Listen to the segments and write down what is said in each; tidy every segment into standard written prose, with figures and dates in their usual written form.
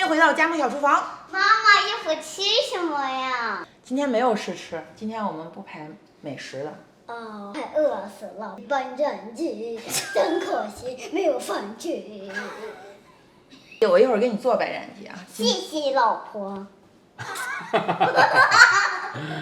迎回到家木小厨房。妈妈，一会儿吃什么呀？今天没有试吃，今天我们不拍美食了。哦，快饿死了！办战绩，真可惜没有饭吃。我一会儿给你做白斩鸡啊。谢谢老婆。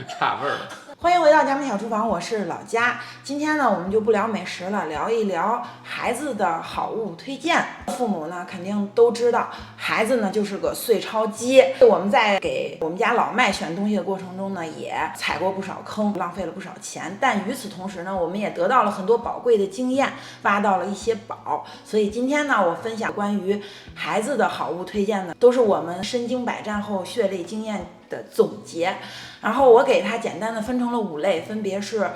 差味儿了。欢迎回到家木小厨房，我是老佳。今天呢，我们就不聊美食了，聊一聊孩子的好物推荐。父母呢，肯定都知道，孩子呢就是个碎钞机。我们在给我们家老麦选东西的过程中呢，也踩过不少坑，浪费了不少钱。但与此同时呢，我们也得到了很多宝贵的经验，挖到了一些宝。所以今天呢，我分享关于孩子的好物推荐呢，都是我们身经百战后血泪经验的总结。然后我给它简单的分成了5类，分别是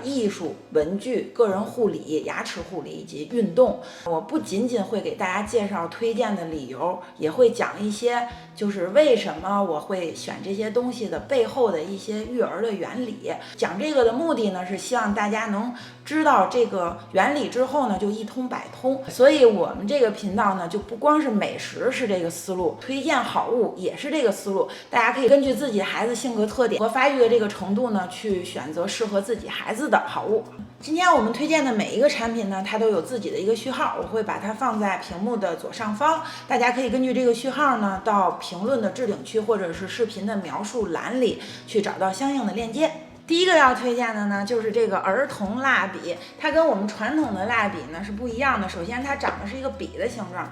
艺术、文具、个人护理、牙齿护理以及运动。我不仅仅会给大家介绍推荐的理由，也会讲一些就是为什么我会选这些东西的背后的一些育儿的原理。讲这个的目的呢，是希望大家能知道这个原理之后呢，就一通百通。所以我们这个频道呢，就不光是美食是这个思路，推荐好物也是这个思路。大家可以根据自己孩子性格特点和发育的这个程度呢，去选择适合自己孩子的好物。今天我们推荐的每一个产品呢，它都有自己的一个序号，我会把它放在屏幕的左上方，大家可以根据这个序号呢，到评论的置顶区或者是视频的描述栏里去找到相应的链接。第一个要推荐的呢，就是这个儿童蜡笔，它跟我们传统的蜡笔呢是不一样的。首先它长得是一个笔的形状，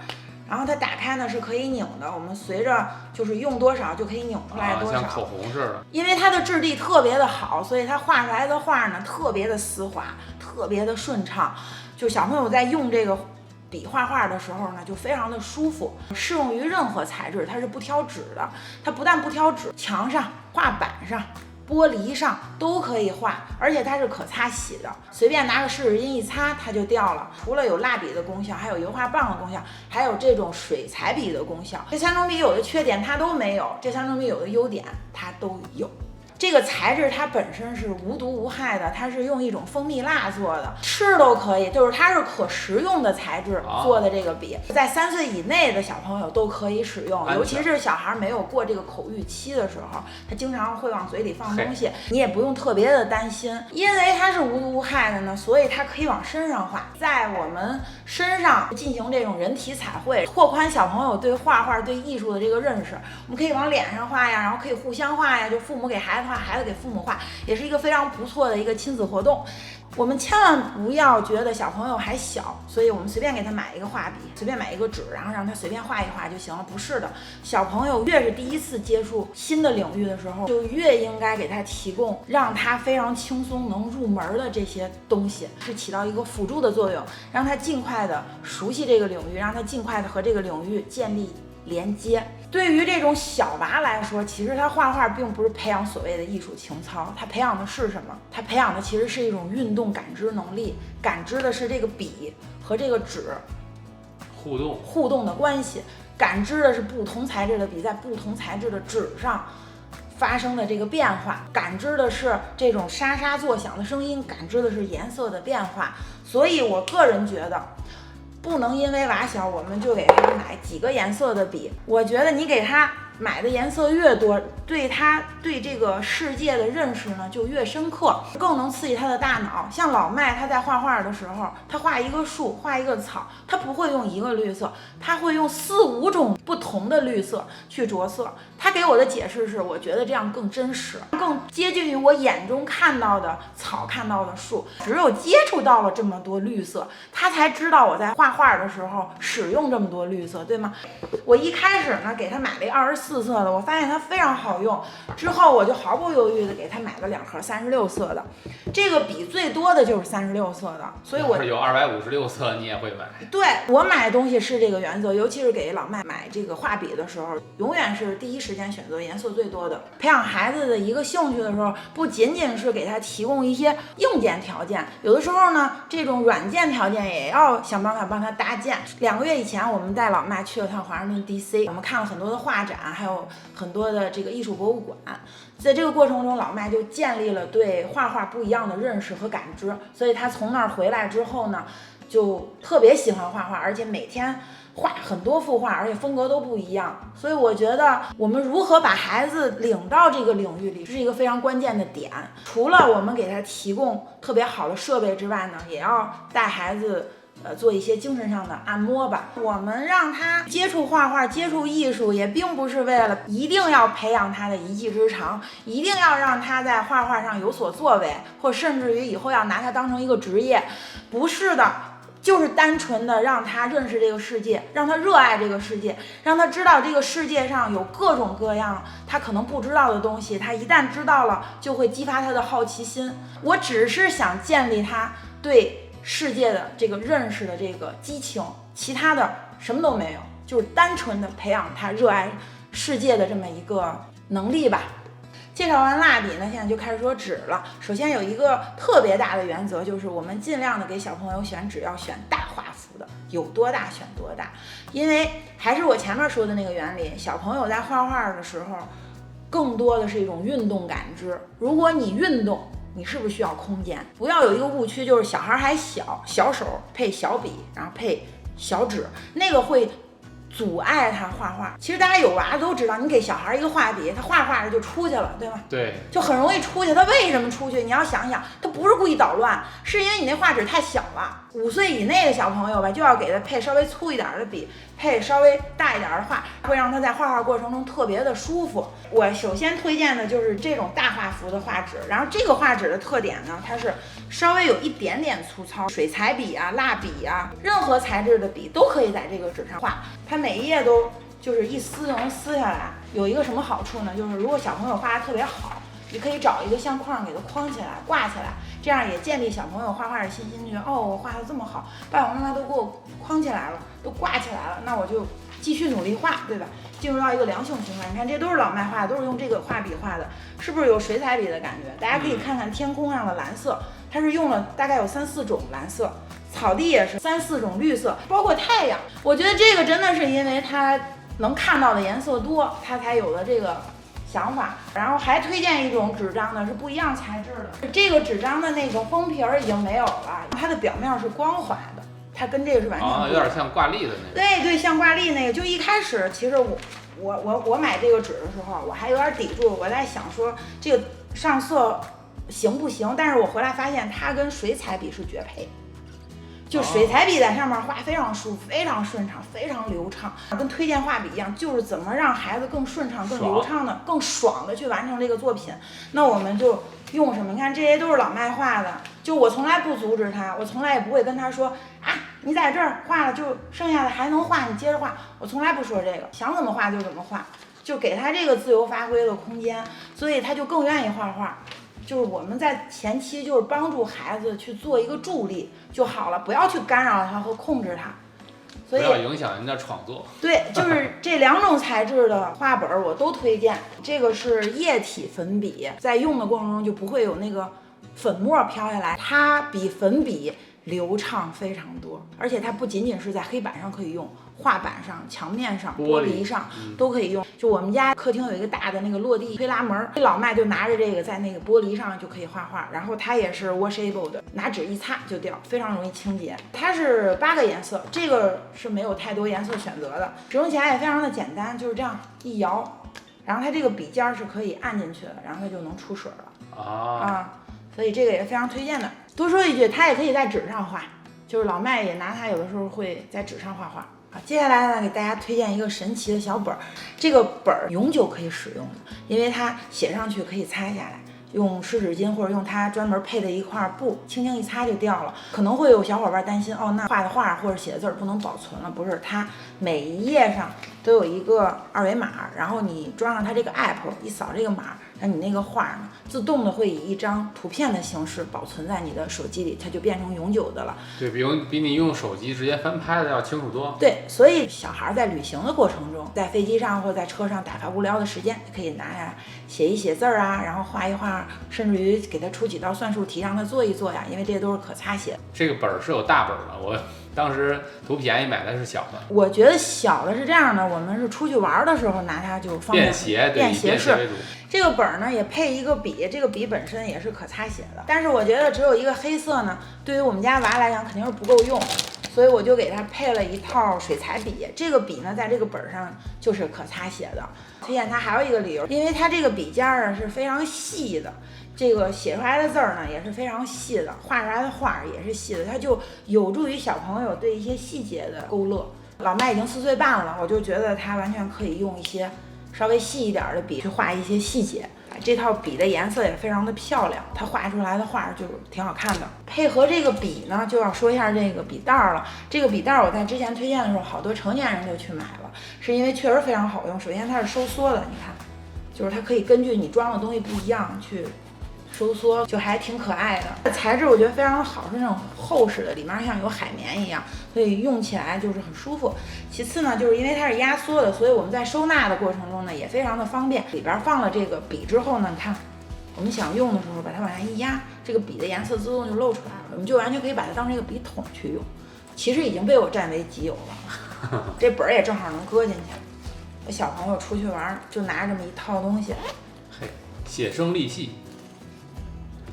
然后它打开呢是可以拧的，我们随着就是用多少就可以拧出来多少，像口红似的。因为它的质地特别的好，所以它画出来的画呢特别的丝滑，特别的顺畅。就小朋友在用这个笔画画的时候呢，就非常的舒服，适用于任何材质，它是不挑纸的。它不但不挑纸，墙上、画板上、玻璃上都可以画，而且它是可擦洗的，随便拿个湿纸巾一擦它就掉了。除了有蜡笔的功效，还有油画棒的功效，还有这种水彩笔的功效。这3种笔有的缺点它都没有，这3种笔有的优点它都有。这个材质它本身是无毒无害的，它是用一种蜂蜜蜡做的，吃都可以，就是它是可食用的材质做的这个笔，在3岁以内的小朋友都可以使用，尤其是小孩没有过这个口欲期的时候，他经常会往嘴里放东西，你也不用特别的担心，因为它是无毒无害的呢，所以它可以往身上画，在我们身上进行这种人体彩绘，拓宽小朋友对画画、对艺术的这个认识。我们可以往脸上画呀，然后可以互相画呀，就父母给孩子画，孩子给父母画，也是一个非常不错的一个亲子活动。我们千万不要觉得小朋友还小，所以我们随便给他买一个画笔，随便买一个纸，然后让他随便画一画就行了。不是的，小朋友越是第一次接触新的领域的时候，就越应该给他提供让他非常轻松能入门的这些东西，是起到一个辅助的作用，让他尽快的熟悉这个领域，让他尽快的和这个领域建立连接。对于这种小娃来说，其实他画画并不是培养所谓的艺术情操，他培养的是什么？他培养的其实是一种运动感知能力，感知的是这个笔和这个纸互动的关系，感知的是不同材质的笔在不同材质的纸上发生的这个变化，感知的是这种沙沙作响的声音，感知的是颜色的变化。所以我个人觉得不能因为娃小我们就给他买几个颜色的笔，我觉得你给他买的颜色越多，对他对这个世界的认识呢就越深刻，更能刺激他的大脑。像老麦他在画画的时候，他画一个树画一个草，他不会用一个绿色，他会用4、5种不同的绿色去着色。他给我的解释是，我觉得这样更真实，更接近于我眼中看到的草，看到的树。只有接触到了这么多绿色，他才知道我在画画的时候使用这么多绿色，对吗？我一开始呢给他买了24色的，我发现它非常好用，之后我就毫不犹豫的给他买了2盒36色的。这个笔最多的就是36色的，所以我有256色你也会买。对，我买东西是这个原则，尤其是给老麦买这个画笔的时候，永远是第一时间选择颜色最多的。培养孩子的一个兴趣的时候，不仅仅是给他提供一些硬件条件，有的时候呢，这种软件条件也要想办法帮他搭建。2个月以前，我们带老麦去了趟华盛顿 DC， 我们看了很多的画展，还有很多的这个艺术博物馆。在这个过程中，老麦就建立了对画画不一样的认识和感知，所以他从那儿回来之后呢，就特别喜欢画画，而且每天画很多幅画，而且风格都不一样。所以我觉得我们如何把孩子领到这个领域里，是一个非常关键的点。除了我们给他提供特别好的设备之外呢，也要带孩子做一些精神上的按摩吧。我们让他接触画画、接触艺术，也并不是为了一定要培养他的一技之长，一定要让他在画画上有所作为，或甚至于以后要拿它当成一个职业，不是的。就是单纯的让他认识这个世界，让他热爱这个世界，让他知道这个世界上有各种各样他可能不知道的东西，他一旦知道了就会激发他的好奇心。我只是想建立他对世界的这个认识的这个激情，其他的什么都没有，就是单纯的培养他热爱世界的这么一个能力吧。介绍完蜡笔呢，现在就开始说纸了。首先有一个特别大的原则，就是我们尽量的给小朋友选纸要选大画幅的，有多大选多大。因为还是我前面说的那个原理，小朋友在画画的时候，更多的是一种运动感知。如果你运动，你是不是需要空间？不要有一个误区，就是小孩还小，小手配小笔，然后配小纸，那个会阻碍他画画。其实大家有娃都知道，你给小孩一个画笔，他画着就出去了，对吗？对，就很容易出去。他为什么出去？你要想想，他不是故意捣乱，是因为你那画纸太小了。5岁以内的小朋友吧，就要给他配稍微粗一点的笔，配稍微大一点的画，会让他在画画过程中特别的舒服。我首先推荐的就是这种大画幅的画纸，然后这个画纸的特点呢，它是稍微有一点点粗糙，水彩笔啊、蜡笔啊，任何材质的笔都可以在这个纸上画，它每一页都就是一撕就能撕下来。有一个什么好处呢？就是如果小朋友画得特别好，你可以找一个相框给它框起来、挂起来，这样也建立小朋友画画的信心，觉得哦，我画得这么好，爸爸妈妈都给我框起来了，都挂起来了，那我就继续努力画，对吧？进入到一个良性循环。你看，这都是老麦画的，都是用这个画笔画的，是不是有水彩笔的感觉？大家可以看看天空上的蓝色，它是用了大概有3、4种蓝色，草地也是3、4种绿色，包括太阳。我觉得这个真的是因为它能看到的颜色多，它才有了这个想法。然后还推荐一种纸张呢，是不一样材质的。这个纸张的那个封皮已经没有了，它的表面是光滑的，它跟这个是完全不一样。有点像挂历的那个。对，像挂历那个。就一开始其实我买这个纸的时候，我还有点抵触，我在想说这个上色行不行？但是我回来发现它跟水彩笔是绝配。就水彩笔在上面画非常舒服、非常顺畅、非常流畅，跟推荐画笔一样，就是怎么让孩子更顺畅、更流畅的、更爽的去完成这个作品。那我们就用什么？你看这些都是老麦画的，就我从来不阻止他，我从来也不会跟他说啊，你在这儿画了，就剩下的还能画，你接着画。我从来不说这个，想怎么画就怎么画，就给他这个自由发挥的空间，所以他就更愿意画画。就是我们在前期就是帮助孩子去做一个助力就好了，不要去干扰他和控制他，所以不要影响人家创作。对，就是这2种材质的画本我都推荐。这个是液体粉笔，在用的过程中就不会有那个粉末飘下来，它比粉笔流畅非常多，而且它不仅仅是在黑板上可以用，画板上、墙面上、玻璃上都可以用。就我们家客厅有一个大的那个落地推拉门，老麦就拿着这个在那个玻璃上就可以画画，然后它也是 washable 的，拿纸一擦就掉，非常容易清洁。它是8个颜色，这个是没有太多颜色选择的，使用起来也非常的简单，就是这样一摇，然后它这个笔尖是可以按进去的，然后它就能出水了所以这个也非常推荐的。多说一句，它也可以在纸上画，就是老麦也拿它有的时候会在纸上画画。接下来呢，给大家推荐一个神奇的小本儿，这个本儿永久可以使用的，因为它写上去可以擦下来，用湿纸巾或者用它专门配的一块布，轻轻一擦就掉了。可能会有小伙伴担心，那画的画或者写的字不能保存了，不是，它每一页上都有一个2维码，然后你装上它这个 app， 一扫这个码，那你那个画呢，自动的会以一张图片的形式保存在你的手机里，它就变成永久的了。对，比你用手机直接翻拍的要清楚多。对，所以小孩在旅行的过程中，在飞机上或者在车上打发无聊的时间，可以拿下来写一写字啊，然后画一画，甚至于给他出几道算术题让他做一做呀，因为这些都是可擦写。这个本是有大本的，我当时图便宜买的是小的。我觉得小的是这样的，我们是出去玩的时候拿它就方便，便携式。这个本呢也配一个笔，这个笔本身也是可擦写的，但是我觉得只有一个黑色呢，对于我们家娃来讲肯定是不够用，所以我就给他配了一套水彩笔。这个笔呢，在这个本上就是可擦写的。推荐它还有一个理由，因为它这个笔尖儿是非常细的，这个写出来的字儿呢也是非常细的，画出来的画也是细的，它就有助于小朋友对一些细节的勾勒。老麦已经4岁半了，我就觉得他完全可以用一些稍微细一点的笔去画一些细节。这套笔的颜色也非常的漂亮，它画出来的画就挺好看的。配合这个笔呢，就要说一下这个笔袋了。这个笔袋我在之前推荐的时候，好多成年人就去买了，是因为确实非常好用。首先它是收缩的，你看，就是它可以根据你装的东西不一样去收缩，就还挺可爱的。材质我觉得非常的好，是那种厚实的，里面像有海绵一样，所以用起来就是很舒服。其次呢，就是因为它是压缩的，所以我们在收纳的过程中呢也非常的方便。里边放了这个笔之后呢，你看我们想用的时候把它往下一压，这个笔的颜色自动就露出来了，我们就完全可以把它当这个笔筒去用。其实已经被我占为己有了，这本儿也正好能搁进去。小朋友出去玩就拿这么一套东西，嘿，写生利器。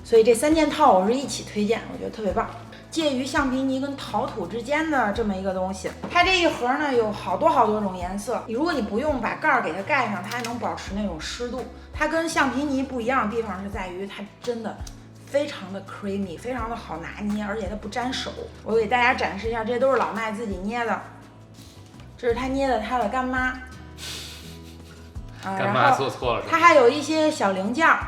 所以这3件套我是一起推荐，我觉得特别棒，介于橡皮泥跟陶土之间的这么一个东西。它这一盒呢有好多种颜色，如果你不用把盖儿给它盖上，它还能保持那种湿度。它跟橡皮泥不一样的地方是在于它真的非常的 creamy， 非常的好拿捏，而且它不粘手。我给大家展示一下，这都是老麦自己捏的，这是他捏的他的干妈，干妈做错了，它还有一些小零件儿。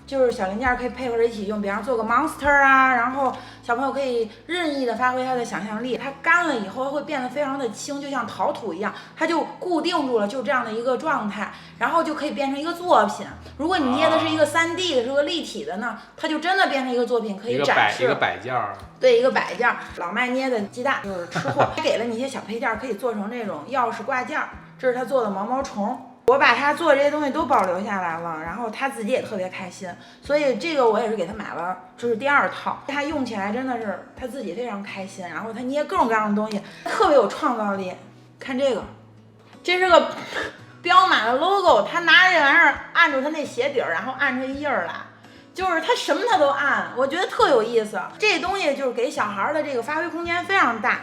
就是小零件可以配合着一起用，比方做个 monster 啊，然后小朋友可以任意的发挥他的想象力。它干了以后会变得非常的轻，就像陶土一样，它就固定住了，就这样的一个状态，然后就可以变成一个作品。如果你捏的是一个3D 的，是个立体的呢，它就真的变成一个作品，可以展示。一个摆件儿。对，一个摆件。老麦捏的鸡蛋就是吃货，他给了你一些小配件，可以做成这种钥匙挂件，这是他做的毛毛虫。我把他做这些东西都保留下来了，然后他自己也特别开心，所以这个我也是给他买了，这是第2套。他用起来真的是他自己非常开心，然后他捏各种各样的东西，特别有创造力。看这个，这是个彪马的 logo， 他拿这玩意儿按住他那鞋底儿，然后按出一印儿来，就是他什么他都按，我觉得特有意思。这东西就是给小孩的这个发挥空间非常大，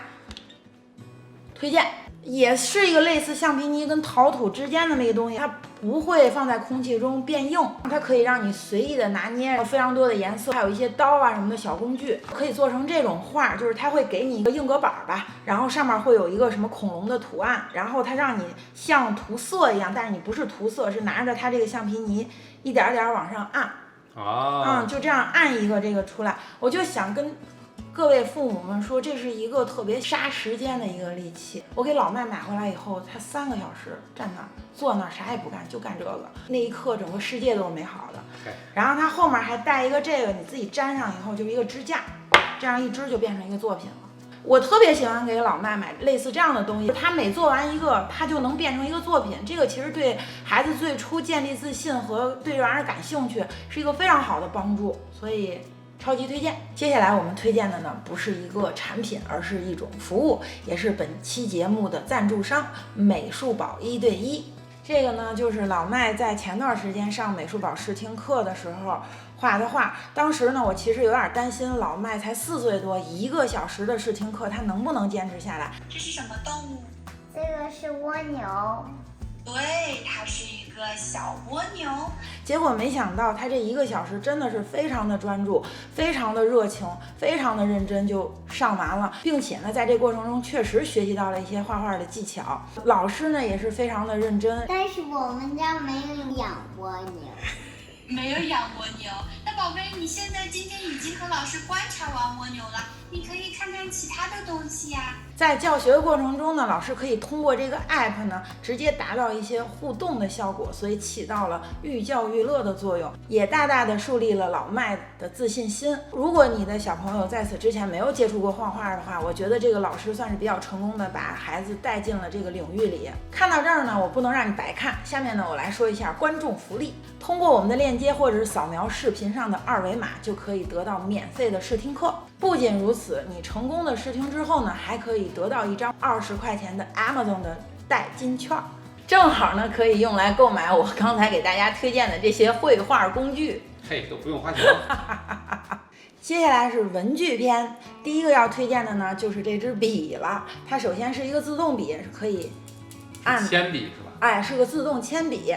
推荐。也是一个类似橡皮泥跟陶土之间的那个东西，它不会放在空气中变硬，它可以让你随意的拿捏非常多的颜色，还有一些刀啊什么的小工具，可以做成这种画，就是它会给你一个硬隔板吧，然后上面会有一个什么恐龙的图案，然后它让你像涂色一样，但是你不是涂色，是拿着它这个橡皮泥一点点往上按，就这样按一个这个出来。我就想跟各位父母们说，这是一个特别杀时间的一个利器。我给老麦买回来以后，他3个小时站那儿坐那儿啥也不干，就干这个。那一刻整个世界都是美好的。然后它后面还带一个这个，你自己粘上以后就是一个支架，这样一支就变成一个作品了。我特别喜欢给老麦买类似这样的东西，他每做完一个，他就能变成一个作品。这个其实对孩子最初建立自信和对这玩意儿感兴趣是一个非常好的帮助，所以超级推荐。接下来我们推荐的呢，不是一个产品，而是一种服务，也是本期节目的赞助商美术宝1对1。这个呢，就是老麦在前段时间上美术宝试听课的时候画的画。当时呢，我其实有点担心老麦才4岁多，1个小时的试听课，他能不能坚持下来？这是什么动物？这个是蜗牛。对，它是一个小蜗牛。结果没想到他这1个小时真的是非常的专注，非常的热情，非常的认真就上完了，并且呢在这过程中确实学习到了一些画画的技巧。老师呢也是非常的认真。但是我们家没有养蜗牛。没有养蜗牛。那宝贝，你现在今天已经和老师观察完蜗牛了，你可以看看其他的东西呀。在教学的过程中呢，老师可以通过这个 app 呢，直接达到一些互动的效果，所以起到了寓教于乐的作用，也大大的树立了老麦的自信心。如果你的小朋友在此之前没有接触过画画的话，我觉得这个老师算是比较成功的把孩子带进了这个领域里。看到这儿呢，我不能让你白看，下面呢我来说一下观众福利。通过我们的链接或者是扫描视频上的2维码，就可以得到免费的试听课。不仅如此，你成功的试听之后呢，还可以得到一张20块钱的 Amazon 的代金券，正好呢可以用来购买我刚才给大家推荐的这些绘画工具。嘿，都不用花钱。接下来是文具篇，第一个要推荐的呢就是这支笔了。它首先是一个自动笔，是可以按铅笔是吧？哎，是个自动铅笔。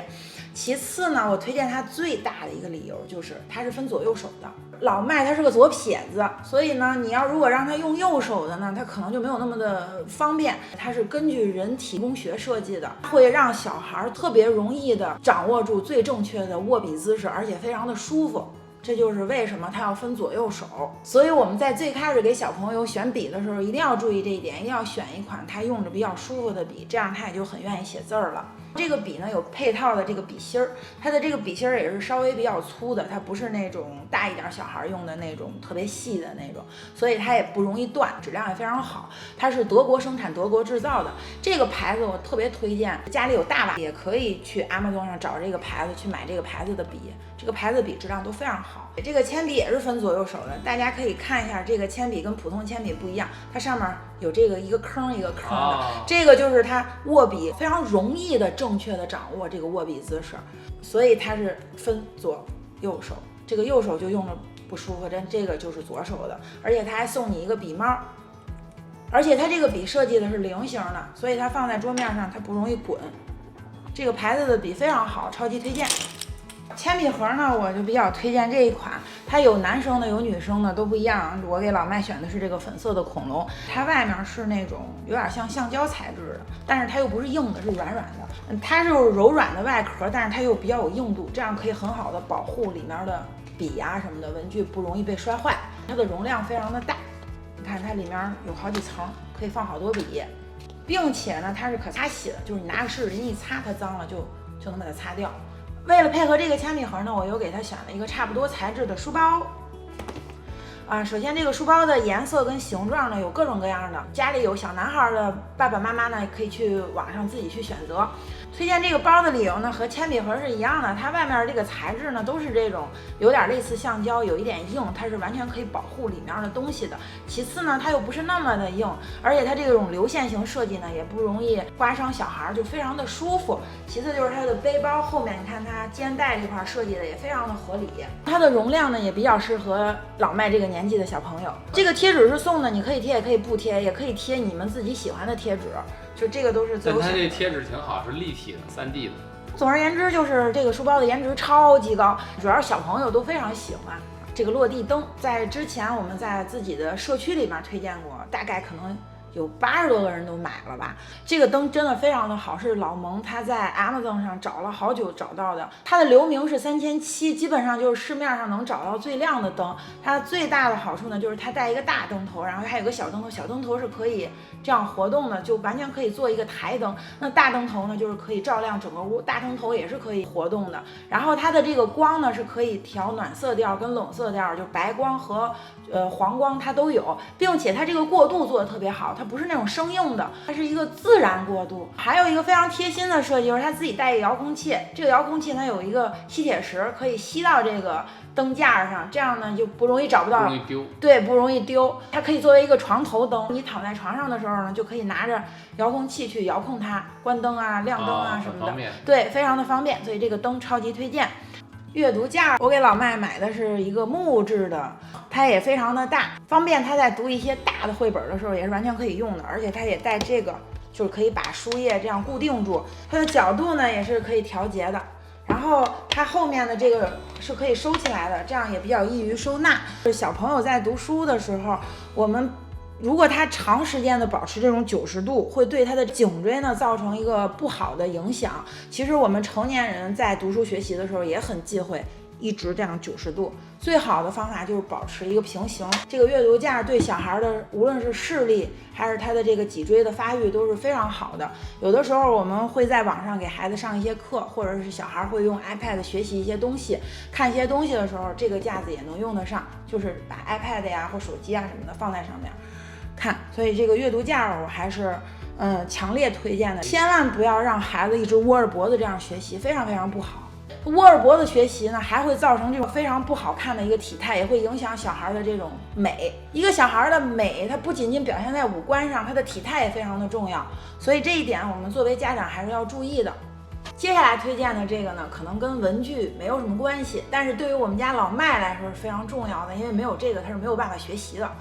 其次呢，我推荐它最大的一个理由就是它是分左右手的。老麦他是个左撇子，所以呢，你要如果让他用右手的呢，他可能就没有那么的方便。它是根据人体工学设计的，会让小孩特别容易的掌握住最正确的握笔姿势，而且非常的舒服。这就是为什么它要分左右手。所以我们在最开始给小朋友选笔的时候，一定要注意这一点，一定要选一款他用着比较舒服的笔，这样他也就很愿意写字儿了。这个笔呢有配套的这个笔芯儿，它的这个笔芯儿也是稍微比较粗的，它不是那种大一点小孩用的那种特别细的那种，所以它也不容易断，质量也非常好。它是德国生产、德国制造的，这个牌子我特别推荐，家里有大把也可以去 Amazon 上找这个牌子去买这个牌子的笔，这个牌子的笔质量都非常好。这个铅笔也是分左右手的，大家可以看一下，这个铅笔跟普通铅笔不一样，它上面有这个一个坑一个坑的，这个就是它握笔非常容易的正确的掌握这个握笔姿势，所以它是分左右手。这个右手就用着不舒服，这个就是左手的，而且它还送你一个笔帽，而且它这个笔设计的是菱形的，所以它放在桌面上它不容易滚。这个牌子的笔非常好，超级推荐。铅笔盒呢，我就比较推荐这一款，它有男生的有女生的都不一样。我给老麦选的是这个粉色的恐龙，它外面是那种有点像橡胶材质的，但是它又不是硬的，是软软的。它是柔软的外壳，但是它又比较有硬度，这样可以很好的保护里面的笔啊什么的文具不容易被摔坏。它的容量非常的大，你看它里面有好几层，可以放好多笔，并且呢它是可擦洗的，就是你拿个湿纸巾一擦，它脏了就能把它擦掉。为了配合这个铅笔盒呢，我又给它选了一个差不多材质的书包。首先这个书包的颜色跟形状呢有各种各样的，家里有小男孩的爸爸妈妈呢可以去网上自己去选择。推荐这个包的理由呢和铅笔盒是一样的，它外面这个材质呢都是这种有点类似橡胶，有一点硬，它是完全可以保护里面的东西的。其次呢它又不是那么的硬，而且它这种流线型设计呢也不容易刮伤小孩，就非常的舒服。其次就是它的背包后面，你看它肩带这块设计的也非常的合理，它的容量呢也比较适合老麦这个年纪的小朋友。这个贴纸是送的，你可以贴也可以不贴，也可以贴你们自己喜欢的贴纸，就这个都是自由选择。但它这贴纸挺好，是立体的3D 的。总而言之，就是这个书包的颜值超级高，主要是小朋友都非常喜欢。这个落地灯在之前我们在自己的社区里面推荐过，大概可能有80多个人都买了吧。这个灯真的非常的好，是老蒙他在 Amazon 上找了好久找到的，它的流明是3700，基本上就是市面上能找到最亮的灯。它最大的好处呢就是它带一个大灯头，然后还有个小灯头，小灯头是可以这样活动的，就完全可以做一个台灯。那大灯头呢就是可以照亮整个屋，大灯头也是可以活动的。然后它的这个光呢是可以调暖色调跟冷色调，就白光和黄光它都有，并且它这个过渡做的特别好，它不是那种生硬的，它是一个自然过渡。还有一个非常贴心的设计，就是它自己带一个遥控器，这个遥控器它有一个吸铁石，可以吸到这个灯架上，这样呢就不容易找不到，不容易丢。对，不容易丢。它可以作为一个床头灯，你躺在床上的时候呢，就可以拿着遥控器去遥控它，关灯啊、亮灯啊什么的，对，非常的方便。所以这个灯超级推荐。阅读架我给老麦买的是一个木质的，它也非常的大，方便他在读一些大的绘本的时候也是完全可以用的，而且它也带这个，就是可以把书页这样固定住，它的角度呢也是可以调节的。然后它后面的这个是可以收起来的，这样也比较易于收纳。小朋友在读书的时候，我们如果他长时间的保持这种90度，会对他的颈椎呢造成一个不好的影响。其实我们成年人在读书学习的时候也很忌讳一直这样90度，最好的方法就是保持一个平行。这个阅读架对小孩的无论是视力还是他的这个脊椎的发育都是非常好的。有的时候我们会在网上给孩子上一些课，或者是小孩会用 iPad 学习一些东西，看一些东西的时候，这个架子也能用得上，就是把 iPad 呀或手机啊什么的放在上面看。所以这个阅读架我还是强烈推荐的，千万不要让孩子一直窝着脖子这样学习，非常非常不好。窝着脖子学习呢，还会造成这种非常不好看的一个体态，也会影响小孩的这种美。一个小孩的美，它不仅仅表现在五官上，他的体态也非常的重要。所以这一点我们作为家长还是要注意的。接下来推荐的这个呢，可能跟文具没有什么关系，但是对于我们家老麦来说是非常重要的，因为没有这个他是没有办法学习的。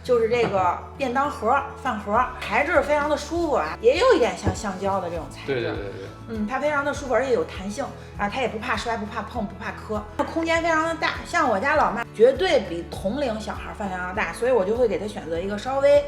就是这个便当盒、饭盒，材质非常的舒服啊，也有一点像橡胶的这种材质。对，它非常的舒服，而且有弹性啊，它也不怕摔、不怕碰、不怕磕，空间非常的大。像我家老麦绝对比同龄小孩饭量要大，所以我就会给他选择一个稍微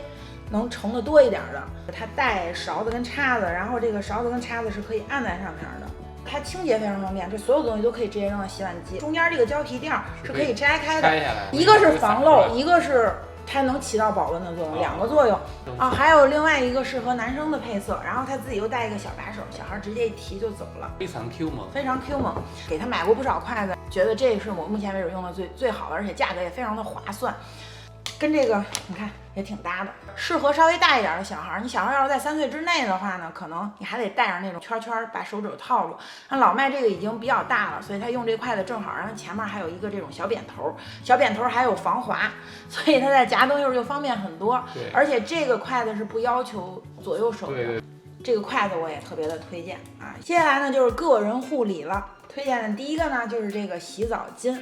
能盛的多一点的。它带勺子跟叉子，然后这个勺子跟叉子是可以按在上面的。它清洁非常方便，这所有东西都可以直接扔到洗碗机。中间这个胶皮垫是可以摘开的，一个是防漏，一个是它能起到保温的作用，两个作用啊。还有另外一个适合男生的配色，然后他自己又带一个小把手，小孩直接一提就走了，非常 Q 萌，非常 Q 萌。给他买过不少筷子，觉得这是我目前为止用的最好的，而且价格也非常的划算。跟这个你看也挺搭的，适合稍微大一点的小孩。你小孩要是在3岁之内的话呢，可能你还得带上那种圈圈把手指套住。那老麦这个已经比较大了，所以他用这筷子正好，然后前面还有一个这种小扁头，小扁头还有防滑，所以他在夹东西就方便很多。而且这个筷子是不要求左右手的，这个筷子我也特别的推荐啊。接下来呢就是个人护理了，推荐的第一个呢就是这个洗澡巾。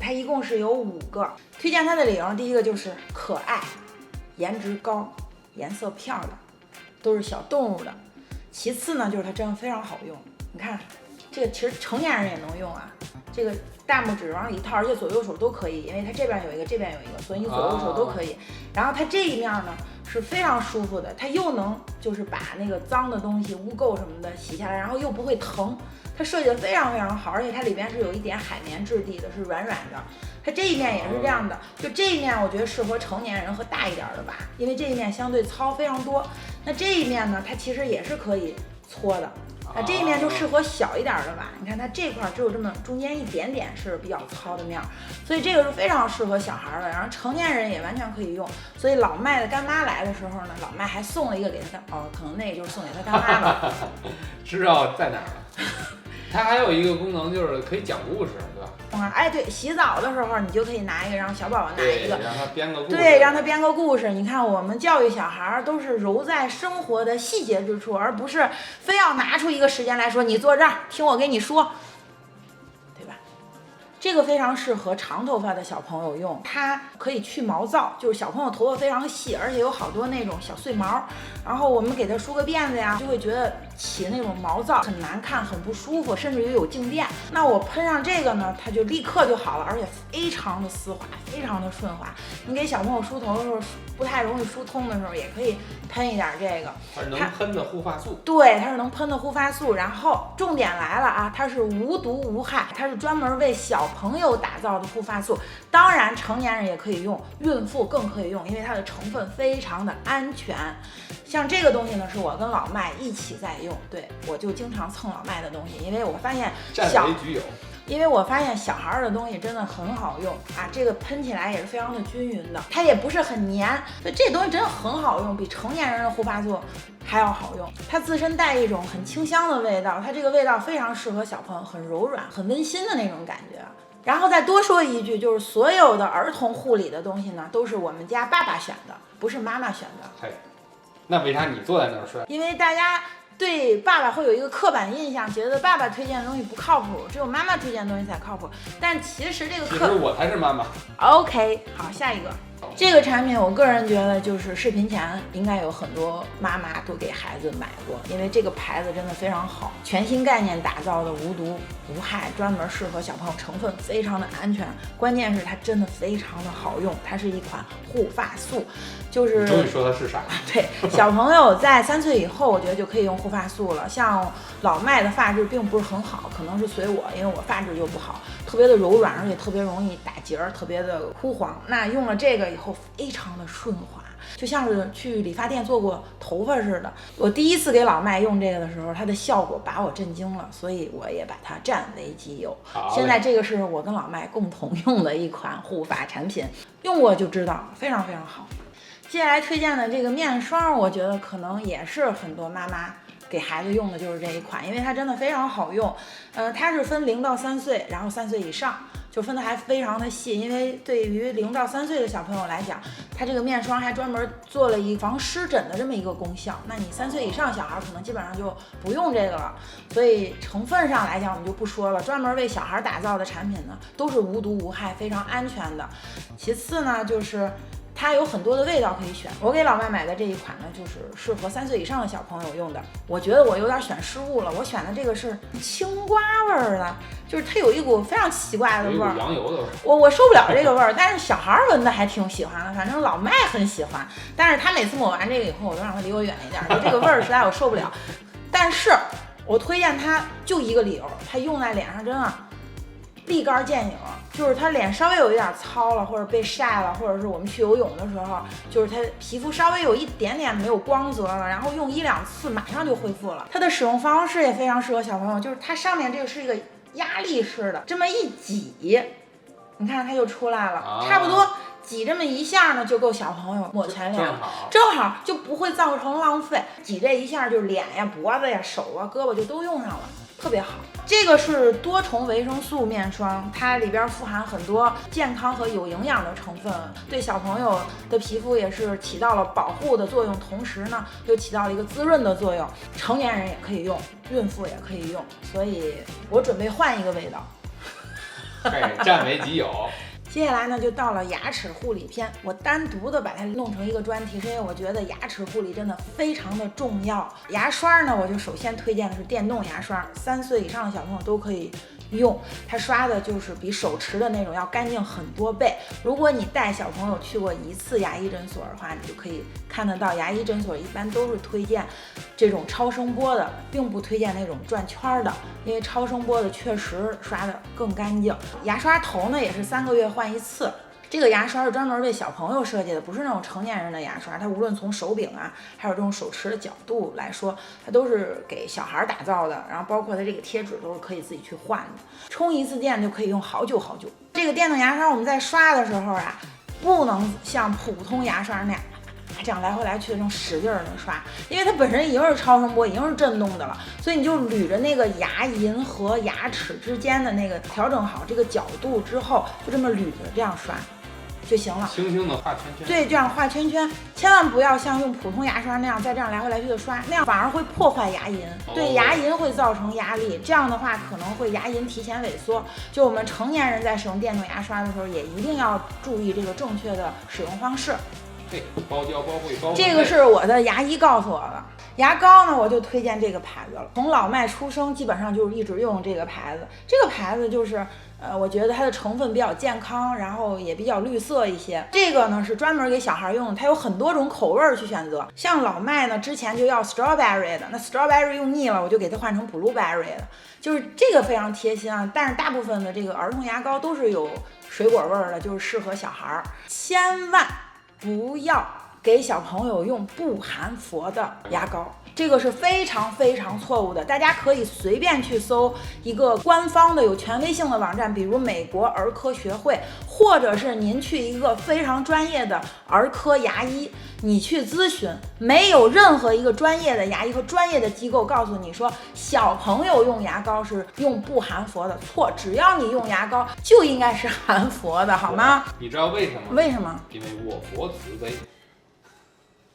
它一共是有5个，推荐它的理由，第一个就是可爱，颜值高，颜色漂亮，都是小动物的。其次呢，就是它真的非常好用，你看这个其实成年人也能用啊，这个大拇指往里一套，而且左右手都可以，因为它这边有一个，这边有一个，所以你左右手都可以。然后它这一面呢是非常舒服的，它又能就是把那个脏的东西、污垢什么的洗下来，然后又不会疼。它设计的非常非常好，而且它里边是有一点海绵质地的，是软软的。它这一面也是这样的，就这一面我觉得适合成年人和大一点的吧，因为这一面相对糙非常多。那这一面呢，它其实也是可以搓的。那这一面就适合小一点的吧，你看它这块只有这么中间一点点是比较糙的面，所以这个是非常适合小孩的，然后成年人也完全可以用。所以老麦的干妈来的时候呢，老麦还送了一个给他可能那个就是送给他干妈的。知道在哪儿了。它还有一个功能就是可以讲故事，对吧？哎，对，洗澡的时候你就可以拿一个，让小宝宝拿一个，让他编个故事。对，让他编个故事。你看，我们教育小孩都是揉在生活的细节之处，而不是非要拿出一个时间来说，你坐这儿听我给你说，对吧？这个非常适合长头发的小朋友用，它可以去毛躁，就是小朋友头发非常细，而且有好多那种小碎毛，然后我们给他梳个辫子呀，就会觉得起那种毛躁，很难看，很不舒服，甚至于有静电。那我喷上这个呢，它就立刻就好了，而且非常的丝滑，非常的顺滑。你给小朋友梳头的时候不太容易梳通的时候，也可以喷一点这个。它是能喷的护发素。对，它是能喷的护发素。然后重点来了啊，它是无毒无害，它是专门为小朋友打造的护发素。当然成年人也可以用，孕妇更可以用，因为它的成分非常的安全。像这个东西呢，是我跟老麦一起在用，对，我就经常蹭老麦的东西，因为我发现小孩的东西真的很好用啊，这个喷起来也是非常的均匀的，它也不是很黏，所以这东西真的很好用，比成年人的护发素还要好用。它自身带一种很清香的味道，它这个味道非常适合小朋友，很柔软、很温馨的那种感觉。然后再多说一句，就是所有的儿童护理的东西呢，都是我们家爸爸选的，不是妈妈选的。嘿，那为啥你坐在那儿睡？因为大家对爸爸会有一个刻板印象，觉得爸爸推荐的东西不靠谱，只有妈妈推荐的东西才靠谱。但其实这个其实我才是妈妈。OK， 好，下一个。这个产品我个人觉得就是视频前应该有很多妈妈都给孩子买过，因为这个牌子真的非常好，全新概念打造的无毒无害，专门适合小朋友，成分非常的安全，关键是它真的非常的好用，它是一款护发素，就是终于说它是啥了。对，小朋友在3岁以后我觉得就可以用护发素了。像老麦的发质并不是很好，可能是随我，因为我发质就不好，特别的柔软，而且特别容易打结，特别的枯黄。那用了这个以后非常的顺滑，就像是去理发店做过头发似的。我第一次给老麦用这个的时候，它的效果把我震惊了，所以我也把它占为己有。现在这个是我跟老麦共同用的一款护发产品，用过就知道非常非常好。接下来推荐的这个面霜，我觉得可能也是很多妈妈给孩子用的就是这一款，因为它真的非常好用。它是分0到3岁，然后3岁以上就分的还非常的细，因为对于0到3岁的小朋友来讲，它这个面霜还专门做了一防湿疹的这么一个功效。那你3岁以上小孩可能基本上就不用这个了，所以成分上来讲我们就不说了，专门为小孩打造的产品呢都是无毒无害，非常安全的。其次呢，就是它有很多的味道可以选，我给老麦买的这一款呢，就是适合3岁以上的小朋友用的。我觉得我有点选失误了，我选的这个是青瓜味儿的，就是它有一股非常奇怪的味儿，羊油的味儿。我受不了这个味儿，但是小孩闻的还挺喜欢的，反正老麦很喜欢。但是他每次抹完这个以后，我都让他离我远一点，就这个味儿实在我受不了。但是我推荐它就一个理由，它用在脸上真的立竿见影，就是他脸稍微有一点糙了，或者被晒了，或者是我们去游泳的时候，就是他皮肤稍微有一点点没有光泽了，然后用1、2次马上就恢复了。它的使用方式也非常适合小朋友，就是它上面这个是一个压力式的，这么一挤，你看它就出来了，差不多挤这么一下呢，就够小朋友抹全脸，正好就不会造成浪费。挤这一下，就是脸呀、脖子呀、手啊、胳膊就都用上了，特别好。这个是多重维生素面霜，它里边富含很多健康和有营养的成分，对小朋友的皮肤也是起到了保护的作用，同时呢又起到了一个滋润的作用。成年人也可以用，孕妇也可以用，所以我准备换一个味道。占为己有。接下来呢，就到了牙齿护理篇。我单独的把它弄成一个专题，是因为我觉得牙齿护理真的非常的重要。牙刷呢，我就首先推荐的是电动牙刷，3岁以上的小朋友都可以用，它刷的就是比手持的那种要干净很多倍。如果你带小朋友去过1次牙医诊所的话，你就可以看得到，牙医诊所一般都是推荐这种超声波的，并不推荐那种转圈的，因为超声波的确实刷的更干净。牙刷头呢，也是3个月换1次。这个牙刷是专门为小朋友设计的，不是那种成年人的牙刷。它无论从手柄啊，还有这种手持的角度来说，它都是给小孩打造的。然后包括它这个贴纸都是可以自己去换的，充1次电就可以用好久好久。这个电动牙刷我们在刷的时候啊，不能像普通牙刷那样这样来回来去的这种使劲的刷，因为它本身已经是超声波，已经是震动的了，所以你就捋着那个牙龈和牙齿之间的那个调整好这个角度之后，就这么捋着这样刷就行了，轻轻的画圈圈。对，这样画圈圈，千万不要像用普通牙刷那样再这样来回来去的刷，那样反而会破坏牙龈，对牙龈会造成压力，这样的话可能会牙龈提前萎缩。就我们成年人在使用电动牙刷的时候，也一定要注意这个正确的使用方式。对，包胶包会包。这个是我的牙医告诉我的。牙膏呢，我就推荐这个牌子了。从老麦出生，基本上就是一直用这个牌子。这个牌子就是，我觉得它的成分比较健康，然后也比较绿色一些。这个呢是专门给小孩用的，它有很多种口味去选择。像老麦呢，之前就要 strawberry 的，那 strawberry 用腻了，我就给它换成 blueberry 的，就是这个非常贴心啊。但是大部分的这个儿童牙膏都是有水果味的，就是适合小孩。千万不要给小朋友用不含氟的牙膏，这个是非常非常错误的。大家可以随便去搜一个官方的有权威性的网站，比如美国儿科学会，或者是您去一个非常专业的儿科牙医，你去咨询，没有任何一个专业的牙医和专业的机构告诉你说小朋友用牙膏是用不含氟的，错，只要你用牙膏就应该是含氟的，好吗？你知道为什么？为什么？因为我佛慈悲。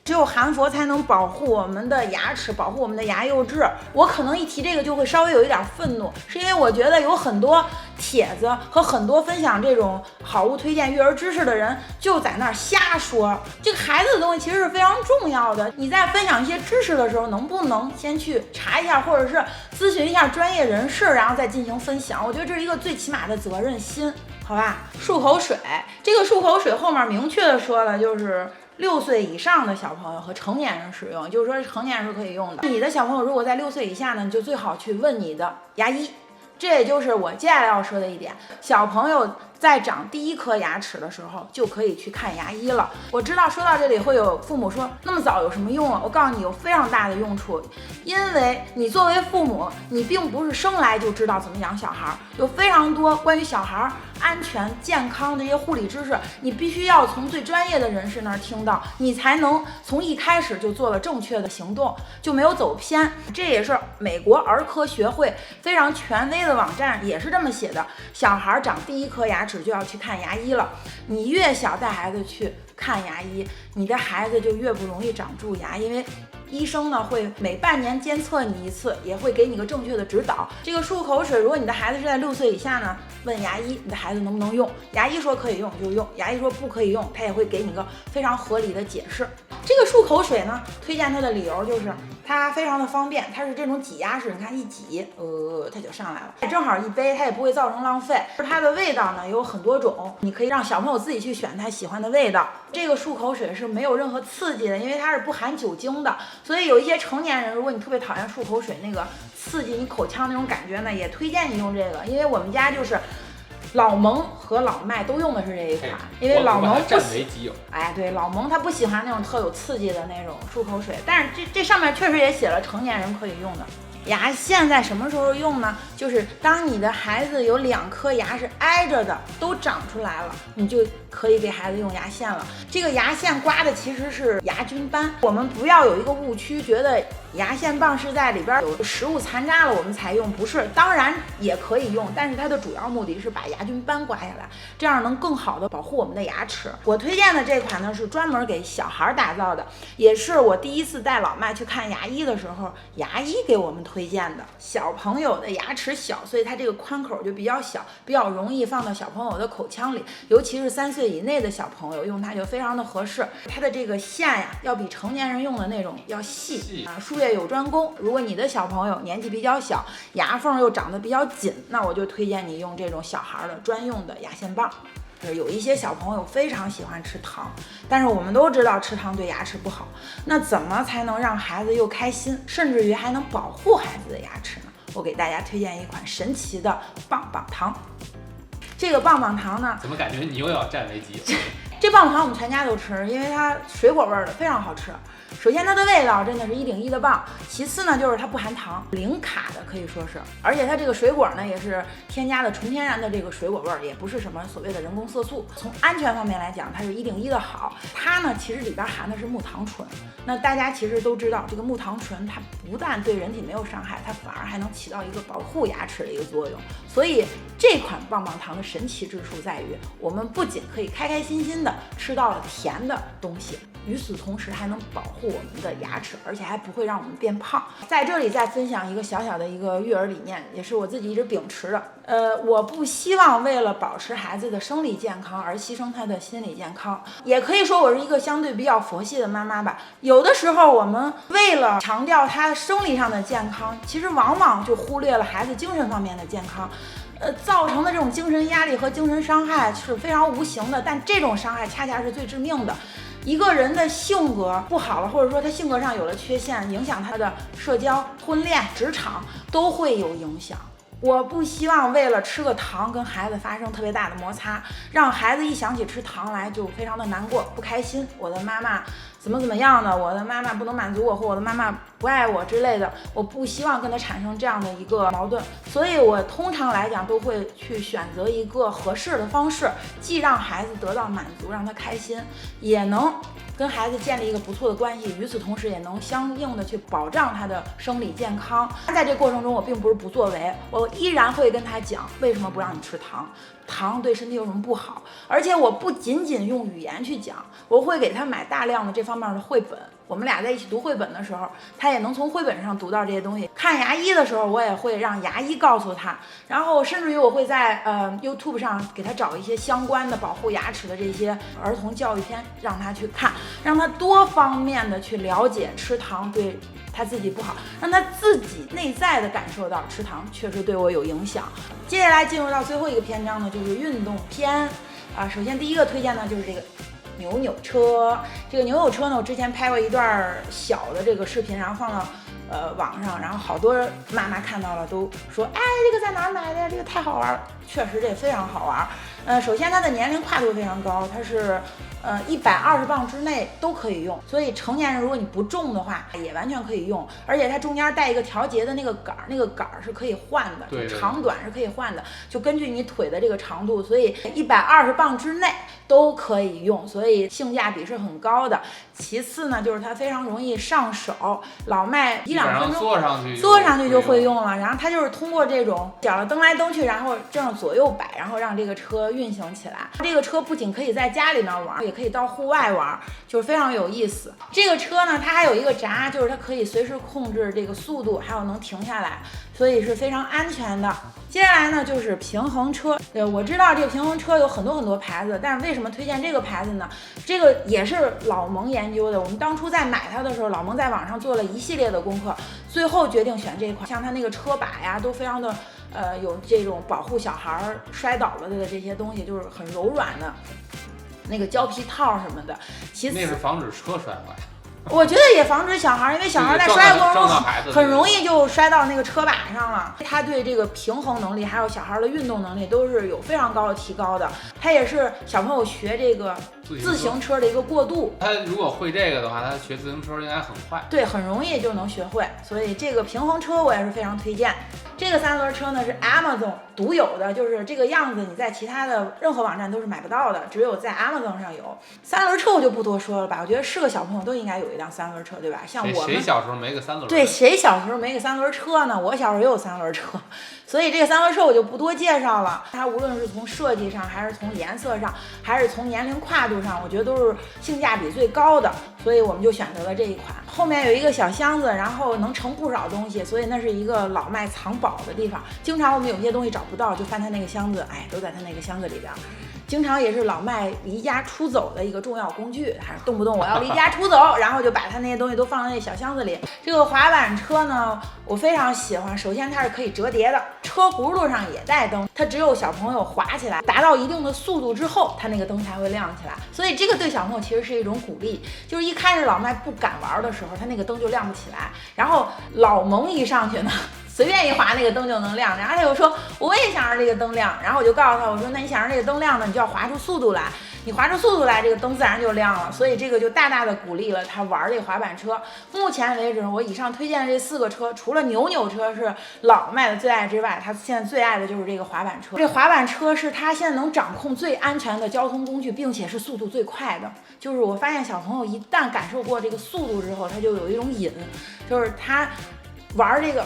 只有含氟才能保护我们的牙齿，保护我们的牙釉质。我可能一提这个就会稍微有一点愤怒，是因为我觉得有很多帖子和很多分享这种好物推荐育儿知识的人就在那儿瞎说。这个孩子的东西其实是非常重要的，你在分享一些知识的时候，能不能先去查一下，或者是咨询一下专业人士，然后再进行分享？我觉得这是一个最起码的责任心，好吧？漱口水，这个漱口水后面明确的说了，就是6岁以上的小朋友和成年人使用，就是说成年人是可以用的。你的小朋友如果在6岁以下呢，你就最好去问你的牙医。这也就是我接下来要说的一点，小朋友在长第1颗牙齿的时候就可以去看牙医了。我知道说到这里会有父母说，那么早有什么用啊？我告诉你，有非常大的用处，因为你作为父母，你并不是生来就知道怎么养小孩，有非常多关于小孩安全、健康这些护理知识，你必须要从最专业的人士那儿听到，你才能从一开始就做了正确的行动，就没有走偏。这也是美国儿科学会非常权威的网站也是这么写的，小孩长第一颗牙齿就要去看牙医了，你越小带孩子去看牙医，你的孩子就越不容易长蛀牙，因为医生呢会每半年监测你一次，也会给你个正确的指导。这个漱口水，如果你的孩子是在6岁以下呢，问牙医你的孩子能不能用，牙医说可以用就用，牙医说不可以用，他也会给你个非常合理的解释。这个漱口水呢，推荐它的理由就是它非常的方便，它是这种挤压式，你看一挤，它就上来了，正好一杯，它也不会造成浪费。它的味道呢有很多种，你可以让小朋友自己去选他喜欢的味道。这个漱口水是没有任何刺激的，因为它是不含酒精的，所以有一些成年人，如果你特别讨厌漱口水那个刺激你口腔那种感觉呢，也推荐你用这个，因为我们家就是老蒙和老麦都用的是这一款，因为老蒙占为己有。对，老蒙他不喜欢那种特有刺激的那种漱口水，但是这上面确实也写了成年人可以用的。牙线在什么时候用呢？就是当你的孩子有2颗牙是挨着的，都长出来了，你就可以给孩子用牙线了。这个牙线刮的其实是牙菌斑，我们不要有一个误区，觉得牙线棒是在里边有食物残渣了我们才用，不是，当然也可以用，但是它的主要目的是把牙菌斑刮下来，这样能更好的保护我们的牙齿。我推荐的这款呢是专门给小孩打造的，也是我第一次带老麦去看牙医的时候，牙医给我们推荐的。小朋友的牙齿小，所以它这个宽口就比较小，比较容易放到小朋友的口腔里，尤其是3岁以内的小朋友用它就非常的合适。它的这个线呀，要比成年人用的那种要细啊，术业有专攻。如果你的小朋友年纪比较小，牙缝又长得比较紧，那我就推荐你用这种小孩的专用的牙线棒。有一些小朋友非常喜欢吃糖，但是我们都知道吃糖对牙齿不好，那怎么才能让孩子又开心，甚至于还能保护孩子的牙齿呢？我给大家推荐一款神奇的棒棒糖。这个棒棒糖呢，怎么感觉你又要占为己有？这棒棒糖我们全家都吃，因为它水果味的，非常好吃。首先它的味道真的是1:1的棒，其次呢就是它不含糖，零卡的可以说是，而且它这个水果呢也是添加的纯天然的这个水果味儿，也不是什么所谓的人工色素。从安全方面来讲，它是1:1的好。它呢其实里边含的是木糖醇，那大家其实都知道，这个木糖醇它不但对人体没有伤害，它反而还能起到一个保护牙齿的一个作用。所以这款棒棒糖的神奇之处在于，我们不仅可以开开心心的吃到了甜的东西，与此同时还能保护我们的牙齿，而且还不会让我们变胖。在这里再分享一个小小的一个育儿理念，也是我自己一直秉持的。我不希望为了保持孩子的生理健康而牺牲他的心理健康，也可以说我是一个相对比较佛系的妈妈吧。有的时候我们为了强调他生理上的健康，其实往往就忽略了孩子精神方面的健康。造成的这种精神压力和精神伤害是非常无形的，但这种伤害恰恰是最致命的。一个人的性格不好了，或者说他性格上有了缺陷，影响他的社交、婚恋、职场都会有影响。我不希望为了吃个糖跟孩子发生特别大的摩擦，让孩子一想起吃糖来就非常的难过、不开心。我的妈妈怎么样的，我的妈妈不能满足我，或我的妈妈不爱我之类的，我不希望跟他产生这样的一个矛盾，所以我通常来讲都会去选择一个合适的方式，既让孩子得到满足，让他开心，也能跟孩子建立一个不错的关系，与此同时也能相应的去保障他的生理健康。在这过程中，我并不是不作为，我依然会跟他讲为什么不让你吃糖，糖对身体有什么不好，而且我不仅仅用语言去讲，我会给他买大量的这方面的绘本。我们俩在一起读绘本的时候，他也能从绘本上读到这些东西。看牙医的时候，我也会让牙医告诉他，然后甚至于我会在YouTube 上给他找一些相关的保护牙齿的这些儿童教育片，让他去看，让他多方面的去了解吃糖对他自己不好，让他自己内在的感受到吃糖确实对我有影响。接下来进入到最后一个篇章呢，就是运动篇首先第一个推荐呢就是这个扭扭车。这个扭扭车呢，我之前拍过一段小的这个视频，然后放到网上，然后好多妈妈看到了都说，哎，这个在哪儿买的呀？这个太好玩了。确实这非常好玩。首先它的年龄跨度非常高，它是120磅之内都可以用。所以成年人如果你不重的话，也完全可以用。而且它中间带一个调节的那个杆儿，那个杆儿是可以换的，对，长短是可以换的，就根据你腿的这个长度，所以120磅之内都可以用，所以性价比是很高的。其次呢，就是它非常容易上手，老迈1-2分钟坐上去就会用了。然后它就是通过这种脚蹬来蹬去，然后这样左右摆，然后让这个车运行起来。这个车不仅可以在家里面玩，也可以到户外玩，就是非常有意思。这个车呢，它还有一个闸，就是它可以随时控制这个速度，还有能停下来，所以是非常安全的。接下来呢，就是平衡车。我知道这个平衡车有很多牌子，但是为什么推荐这个牌子呢？这个也是老蒙研究的。我们当初在买它的时候，老蒙在网上做了一系列的功课，最后决定选这款。像它那个车把呀，都非常的有这种保护小孩摔倒了的这些东西，就是很柔软的那个胶皮套什么的。其次那是防止车摔坏。我觉得也防止小孩，因为小孩在摔的过程中很容易就摔到那个车把上了。它对这个平衡能力还有小孩的运动能力都是有非常高的提高的。它也是小朋友学这个自行车的一个过渡。他如果会这个的话，他学自行车应该很快。对，很容易就能学会。所以这个平衡车我也是非常推荐。这个3轮车呢是 Amazon 独有的，就是这个样子，你在其他的任何网站都是买不到的，只有在 Amazon 上有。3轮车我就不多说了吧，我觉得是个小朋友都应该有一辆3轮车，对吧？像我们谁小时候没个3轮？对，谁小时候没个3轮车呢？我小时候也有3轮车，所以这个3轮车我就不多介绍了。它无论是从设计上，还是从颜色上，还是从年龄跨度上，我觉得都是性价比最高的，所以我们就选择了这一款。后面有一个小箱子，然后能盛不少东西，所以那是一个老迈藏宝的地方。经常我们有些东西找不到，就翻他那个箱子，都在他那个箱子里边。经常也是老迈离家出走的一个重要工具，还是动不动我要离家出走，然后就把他那些东西都放在那小箱子里。这个滑板车呢，我非常喜欢。首先它是可以折叠的，车轱辘上也带灯，它只有小朋友滑起来达到一定的速度之后，它那个灯才会亮起来。所以这个对小朋友其实是一种鼓励，就是一开始老迈不敢玩的时候，它那个灯就亮不起来，然后老蒙一上去呢，随便一滑那个灯就能亮，然后他就说我也想让这个灯亮，然后我就告诉他，我说那你想让这个灯亮呢，你就要滑出速度来，你滑出速度来，这个灯自然就亮了。所以这个就大大的鼓励了他玩这个滑板车。目前为止，我以上推荐的这4个车，除了扭扭车是老迈的最爱之外，他现在最爱的就是这个滑板车。这滑板车是他现在能掌控最安全的交通工具，并且是速度最快的。就是我发现小朋友一旦感受过这个速度之后，他就有一种瘾，就是他玩这个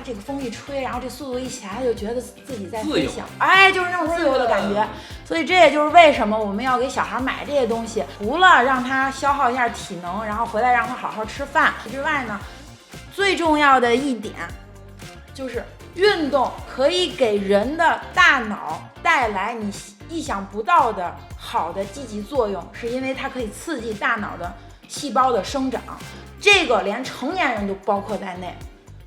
这个风一吹，然后这速度一起来，他就觉得自己在飞翔，就是那种自由的感觉。所以这也就是为什么我们要给小孩买这些东西，除了让他消耗一下体能，然后回来让他好好吃饭之外呢，最重要的一点就是运动可以给人的大脑带来你意想不到的好的积极作用，是因为它可以刺激大脑的细胞的生长，这个连成年人都包括在内。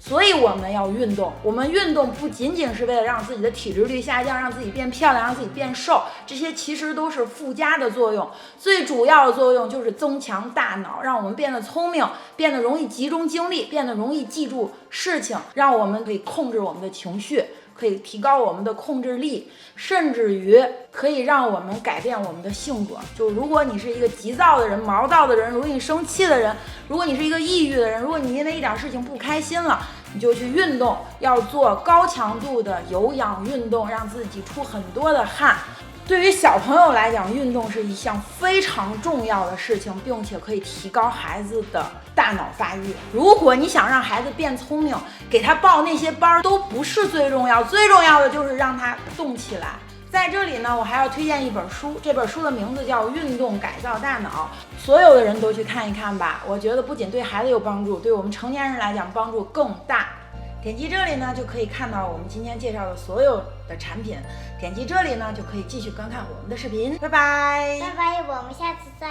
所以我们要运动，我们运动不仅仅是为了让自己的体脂率下降，让自己变漂亮，让自己变瘦，这些其实都是附加的作用。最主要的作用就是增强大脑，让我们变得聪明，变得容易集中精力，变得容易记住事情，让我们可以控制我们的情绪，可以提高我们的控制力，甚至于可以让我们改变我们的性格。就如果你是一个急躁的人、毛躁的人、容易生气的人，如果你是一个抑郁的人，如果你因为一点事情不开心了，你就去运动，要做高强度的有氧运动，让自己出很多的汗。对于小朋友来讲，运动是一项非常重要的事情，并且可以提高孩子的大脑发育。如果你想让孩子变聪明，给他报那些班都不是最重要，最重要的就是让他动起来。在这里呢，我还要推荐一本书，这本书的名字叫《运动改造大脑》，所有的人都去看一看吧。我觉得不仅对孩子有帮助，对我们成年人来讲帮助更大。点击这里呢，就可以看到我们今天介绍的所有的产品。点击这里呢，就可以继续观看我们的视频。拜拜，拜拜，我们下次再